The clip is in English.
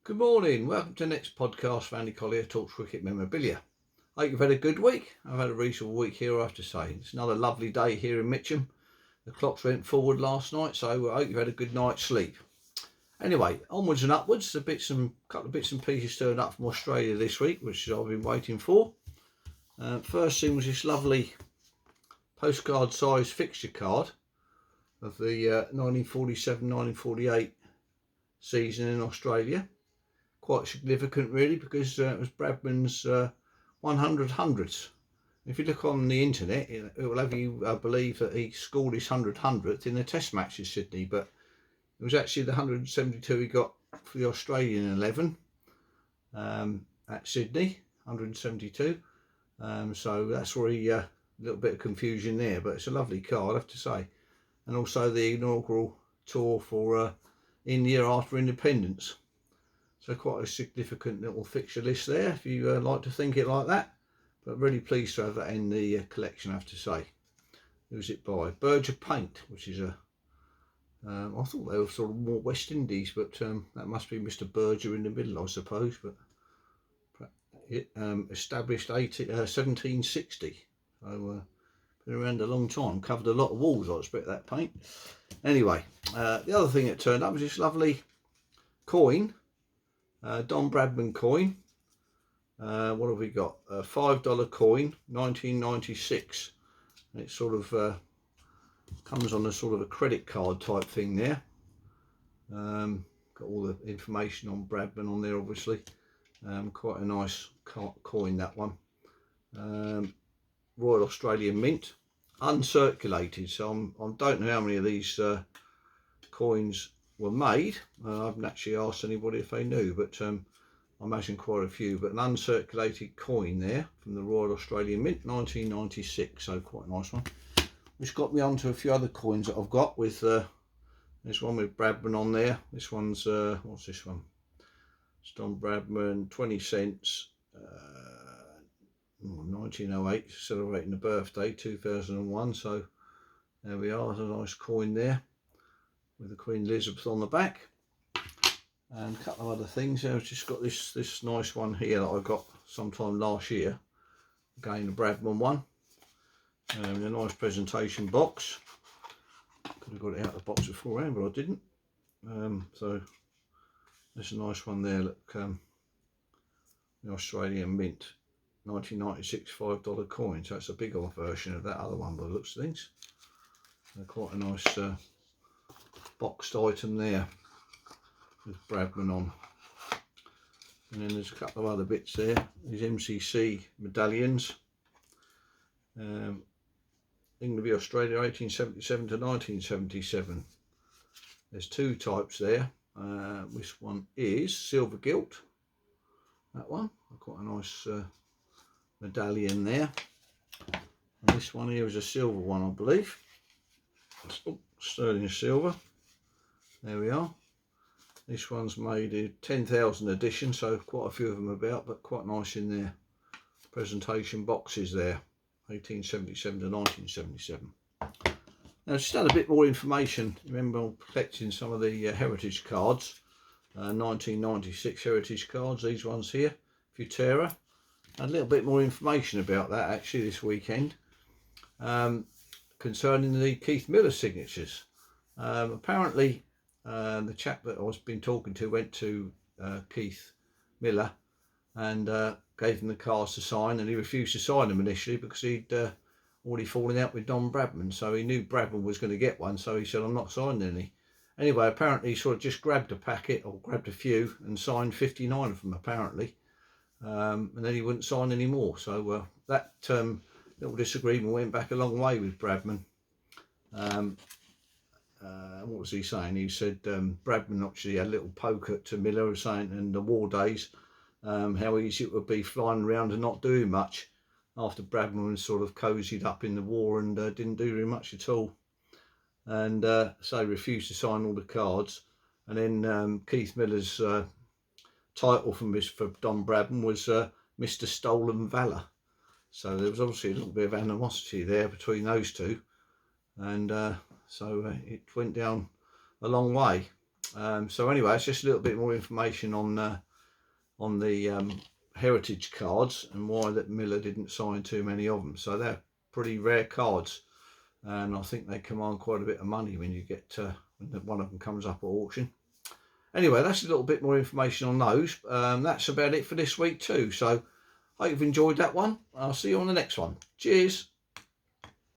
Good morning, welcome to the next podcast for Andy Collier-talks cricket memorabilia. I hope you've had a good week. I've had a reasonable week here, I have to say. It's another lovely day here in Mitcham. The clocks went forward last night, so I hope you've had a good night's sleep. Anyway, onwards and upwards, couple of bits and pieces turned up from Australia this week, which I've been waiting for. First thing was this lovely postcard size fixture card of the 1947-1948 season in Australia. Quite significant really, because it was Bradman's 100 hundredths. If you look on the internet, it will have you believe that he scored his 100 hundredth in the test match in Sydney, but it was actually the 172 he got for the Australian 11 at Sydney, 172. So that's where a little bit of confusion there, but it's a lovely card, I have to say. And also the inaugural tour for India after independence. So quite a significant little fixture list there, if you like to think it like that. But really pleased to have that in the collection, I have to say. Who's it by? Berger Paint, which is a... I thought they were sort of more West Indies, but that must be Mr. Berger in the middle, I suppose. But it established 1760. So been around a long time. Covered a lot of walls, I expect, that paint. Anyway, the other thing that turned up was this lovely coin. Don Bradman coin. What have we got? A $5 coin, 1996. And it sort of comes on a sort of a credit card type thing there. Got all the information on Bradman on there, obviously. Quite a nice coin, that one. Royal Australian Mint, uncirculated. So I don't know how many of these coins were made. I haven't actually asked anybody if they knew, but I imagine quite a few. But an uncirculated coin there from the Royal Australian Mint, 1996. So quite a nice one. Which got me onto a few other coins that I've got with. There's one with Bradman on there. This one's what's this one? It's Don Bradman, 20 cents. 1908, celebrating the birthday, 2001. So there we are. There's a nice coin there with the Queen Elizabeth on the back, and a couple of other things. I've just got this nice one here that I got sometime last year. Again, the Bradman one. In a nice presentation box. Could have got it out of the box beforehand, but I didn't. So there's a nice one there. Look, the Australian Mint, 1996 $5 coin. So it's a bigger version of that other one by the looks of things. Quite a nice boxed item there with Bradman on. And then there's a couple of other bits there. These MCC medallions. England v Australia 1877 to 1977. There's two types there. This one is silver gilt. That one, quite a nice medallion there. And this one here is a silver one, I believe. Oh, sterling silver. There we are. This one's made a 10,000 edition, so quite a few of them about, but quite nice in their presentation boxes there. 1877 to 1977. Now, just add a bit more information. Remember, I'm collecting some of the heritage cards, 1996 heritage cards. These ones here, Futera. A little bit more information about that actually this weekend, concerning the Keith Miller signatures. Apparently, the chap that I've been talking to went to Keith Miller and gave him the cards to sign, and he refused to sign them initially because he'd already fallen out with Don Bradman, so he knew Bradman was going to get one, so he said, I'm not signing any. Anyway, apparently he sort of just grabbed a packet, or grabbed a few, and signed 59 of them apparently, and then he wouldn't sign any more. So that little disagreement went back a long way with Bradman. What was he saying? He said Bradman actually had a little poke at Miller, saying in the war days how easy it would be flying around and not doing much, after Bradman was sort of cozied up in the war and didn't do very much at all, and so refused to sign all the cards. And then Keith Miller's title for Don Bradman was Mr. Stolen Valour. So there was obviously a little bit of animosity there between those two, and so it went down a long way. So anyway, it's just a little bit more information on the heritage cards and why that Miller didn't sign too many of them. So they're pretty rare cards, and I think they command quite a bit of money when you get when one of them comes up at auction. Anyway, that's a little bit more information on those. That's about it for this week too. So I hope you've enjoyed that one. I'll see you on the next one. Cheers.